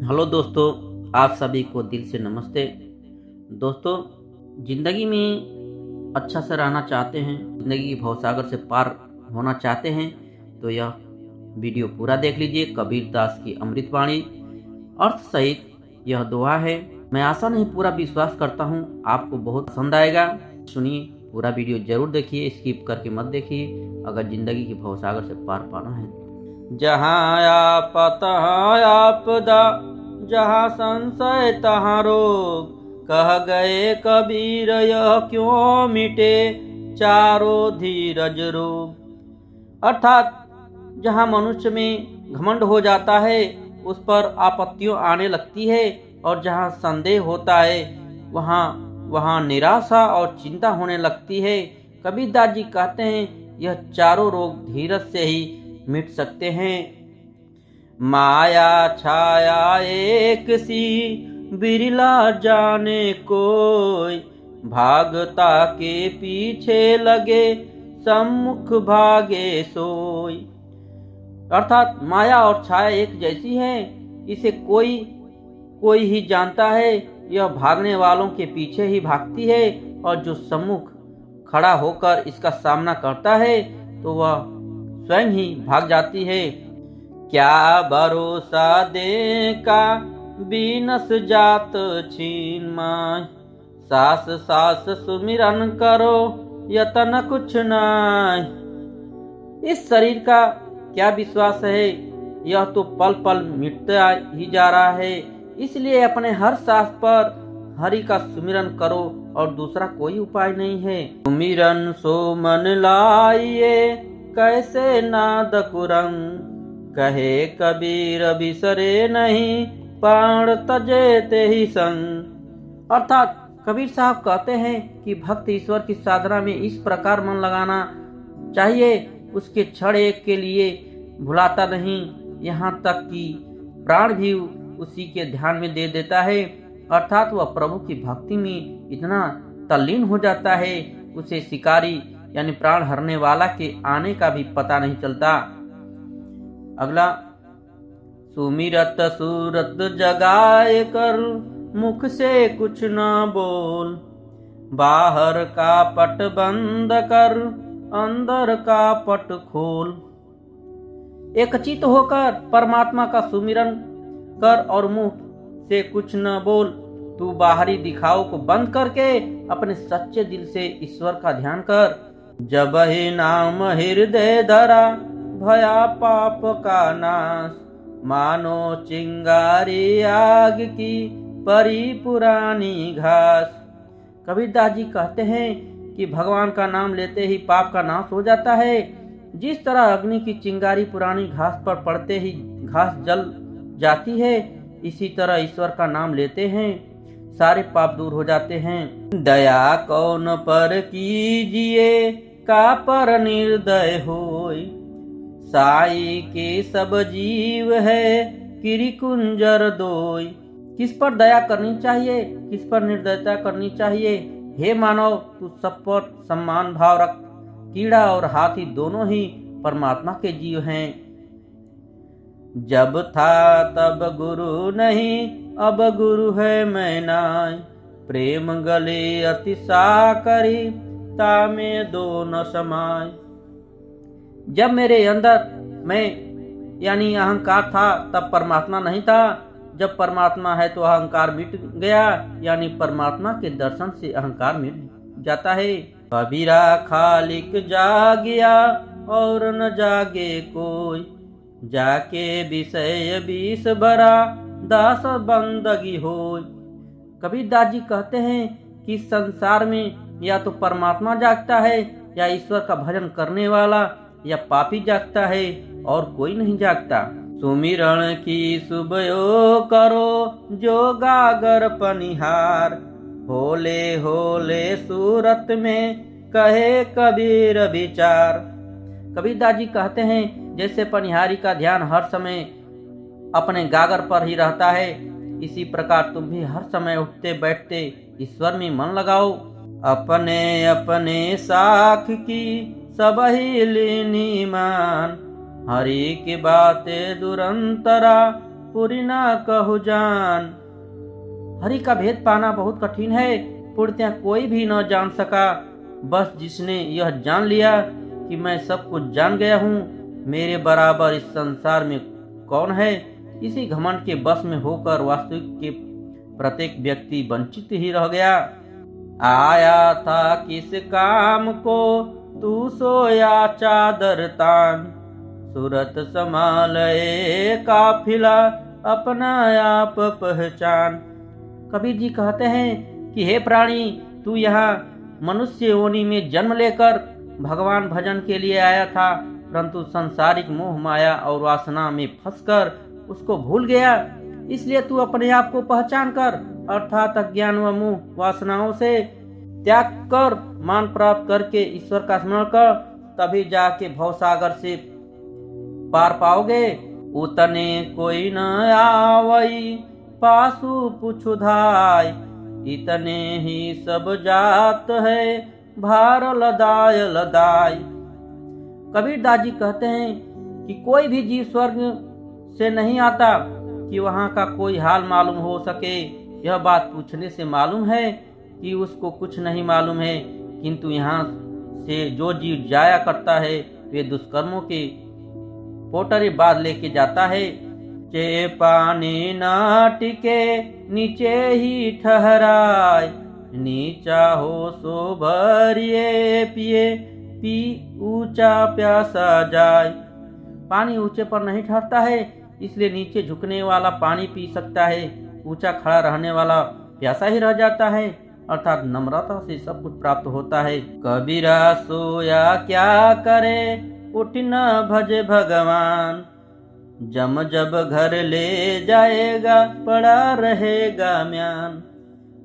Hello दोस्तों, आप सभी को दिल से नमस्ते। दोस्तों, ज़िंदगी में अच्छा से रहना चाहते हैं, ज़िंदगी की भवसागर से पार होना चाहते हैं, तो यह वीडियो पूरा देख लीजिए। कबीर दास की अमृतवाणी अर्थ सहित यह दोहा है। मैं आशा नहीं पूरा विश्वास करता हूँ आपको बहुत पसंद आएगा। सुनिए, पूरा वीडियो जरूर देखिए, स्किप करके मत देखिए अगर ज़िंदगी की भवसागर से पार पाना है। जहाँ आपत आपदा, जहाँ संशय तहाँ रोग, कह गए कबीर यह क्यों मिटे चारों धीरज रोग। अर्थात जहाँ मनुष्य में घमंड हो जाता है, उस पर आपत्तियों आने लगती है, और जहाँ संदेह होता है वहाँ निराशा और चिंता होने लगती है। कबीरदास जी कहते हैं यह चारों रोग धीरज से ही मिट सकते हैं। माया छाया एक सी बिरला जाने कोई, भागता के पीछे लगे सम्मुख भागे सोई। अर्थात माया और छाया एक जैसी है, इसे कोई ही जानता है। यह भागने वालों के पीछे ही भागती है, और जो सम्मुख खड़ा होकर इसका सामना करता है तो वह स्वयं ही भाग जाती है। क्या भरोसा दे का बीनस जात छीन माय, सास सास सुमिरन करो यतन कुछ नाय। इस शरीर का क्या विश्वास है, यह तो पल पल मिटता ही जा रहा है। इसलिए अपने हर सांस पर हरि का सुमिरन करो, और दूसरा कोई उपाय नहीं है। सुमिरन सो मन लाइए कैसे नाद कुरंग, कहे कबीर बिसरे नहीं प्राण तजे ते ही संग। अर्थात कबीर साहब कहते हैं कि भक्त ईश्वर की साधना में इस प्रकार मन लगाना चाहिए, उसके क्षण एक के लिए भुलाता नहीं, यहाँ तक कि प्राण भी उसी के ध्यान में दे देता है। अर्थात वह प्रभु की भक्ति में इतना तल्लीन हो जाता है, उसे शिकारी यानी प्राण हरने वाला के आने का भी पता नहीं चलता। अगला, सुमिरत सूरत जगाए कर मुख से कुछ न बोल, बाहर का पट बंद कर अंदर का पट खोल। एकचित्त होकर परमात्मा का सुमिरन कर और मुंह से कुछ न बोल। तू बाहरी दिखाव को बंद करके अपने सच्चे दिल से ईश्वर का ध्यान कर। जब ही नाम हृदय धरा भया पाप का नाश, मानो चिंगारी आग की परी पुरानी घास। कबीरदास जी कहते हैं कि भगवान का नाम लेते ही पाप का नाश हो जाता है। जिस तरह अग्नि की चिंगारी पुरानी घास पर पड़ते ही घास जल जाती है, इसी तरह ईश्वर का नाम लेते हैं सारे पाप दूर हो जाते हैं। दया कौन पर कीजिए का पर निर्दय होय, साई के सब जीव है किरिकुंजर दोय। किस पर दया करनी चाहिए, किस पर निर्दयता करनी चाहिए? हे मानव, तू सब पर सम्मान भाव रख। कीड़ा और हाथी दोनों ही परमात्मा के जीव हैं। जब था तब गुरु नहीं, अब गुरु है मैं नाय, प्रेम गले अति साकरी तामे दो न समाय। जब मेरे अंदर मैं यानी अहंकार था, तब परमात्मा नहीं था। जब परमात्मा है तो अहंकार मिट गया, यानी परमात्मा के दर्शन से अहंकार मिट जाता है। कबीरा खालिक जागिया और न जागे कोई, जाके विषय विष भरा दास बंदगी होय। कबीरदास जी कहते हैं कि संसार में या तो परमात्मा जागता है, या ईश्वर का भजन करने वाला या पापी जागता है, और कोई नहीं जागता। सुमिरण की सुबयो करो जो गागर पनिहार, होले होले सूरत में कहे कबीर विचार। कबीरदास जी कहते हैं जैसे पनिहारी का ध्यान हर समय अपने गागर पर ही रहता है, इसी प्रकार तुम भी हर समय उठते बैठते ईश्वर में मन लगाओ। अपने अपने साख की सब ही लीनी मान, हरि की बातें दुरंतरा पुरी ना कहु जान। हरि का भेद पाना बहुत कठिन है, पूर्णतः कोई भी न जान सका। बस जिसने यह जान लिया कि मैं सब कुछ जान गया हूँ, मेरे बराबर इस संसार में कौन है, इसी घमंड के बस में होकर वास्तविक के प्रत्येक व्यक्ति वंचित ही रह गया। आया था किस काम को तू सोया चादर तान, सूरत संभाले काफिला अपना आप पहचान। कबीर जी कहते हैं कि हे प्राणी, तू यहाँ मनुष्य योनि में जन्म लेकर भगवान भजन के लिए आया था, परंतु सांसारिक मोह माया और वासना में फंसकर उसको भूल गया। इसलिए तू अपने आप को पहचान कर, अर्थात अज्ञान व मोह वासनाओं से त्याग कर मान प्राप्त करके ईश्वर का स्मरण कर, तभी जाके भवसागर से पार पाओगे। उतने कोई न आवई पासु पुछुधाय, इतने ही सब जात है भार लदाय लदाय। कबीर दास जी कहते हैं कि कोई भी जीव स्वर्ग से नहीं आता कि वहाँ का कोई हाल मालूम हो सके। यह बात पूछने से मालूम है कि उसको कुछ नहीं मालूम है, किंतु यहाँ से जो जीव जाया करता है वे दुष्कर्मों के पोटरे बांध लेके जाता है। चे पानी ना टिके नीचे ही ठहराए, नीचा हो सो भरिए पिए पी ऊंचा प्यासा जाए। पानी ऊंचे पर नहीं ठहरता है, इसलिए नीचे झुकने वाला पानी पी सकता है, ऊंचा खड़ा रहने वाला प्यासा ही रह जाता है। अर्थात नम्रता से सब कुछ प्राप्त होता है। कबीरा सोया क्या करे उठ न भजे भगवान, जम जब घर ले जाएगा पड़ा रहेगा म्यान।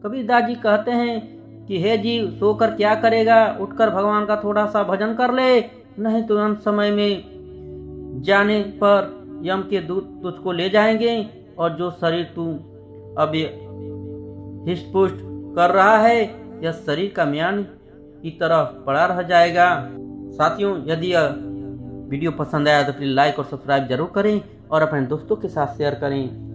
कबीर दास जी कहते हैं कि हे जीव, सोकर क्या करेगा, उठकर भगवान का थोड़ा सा भजन कर ले, नहीं तो अंत समय में जाने पर यम के दूत तुझको ले जाएंगे और जो शरीर तू अभी हिष्ट पुष्ट कर रहा है, यह शरीर का म्यान की तरह पड़ा रह जाएगा। साथियों, यदि यह वीडियो पसंद आया तो प्लीज लाइक और सब्सक्राइब जरूर करें और अपने दोस्तों के साथ शेयर करें।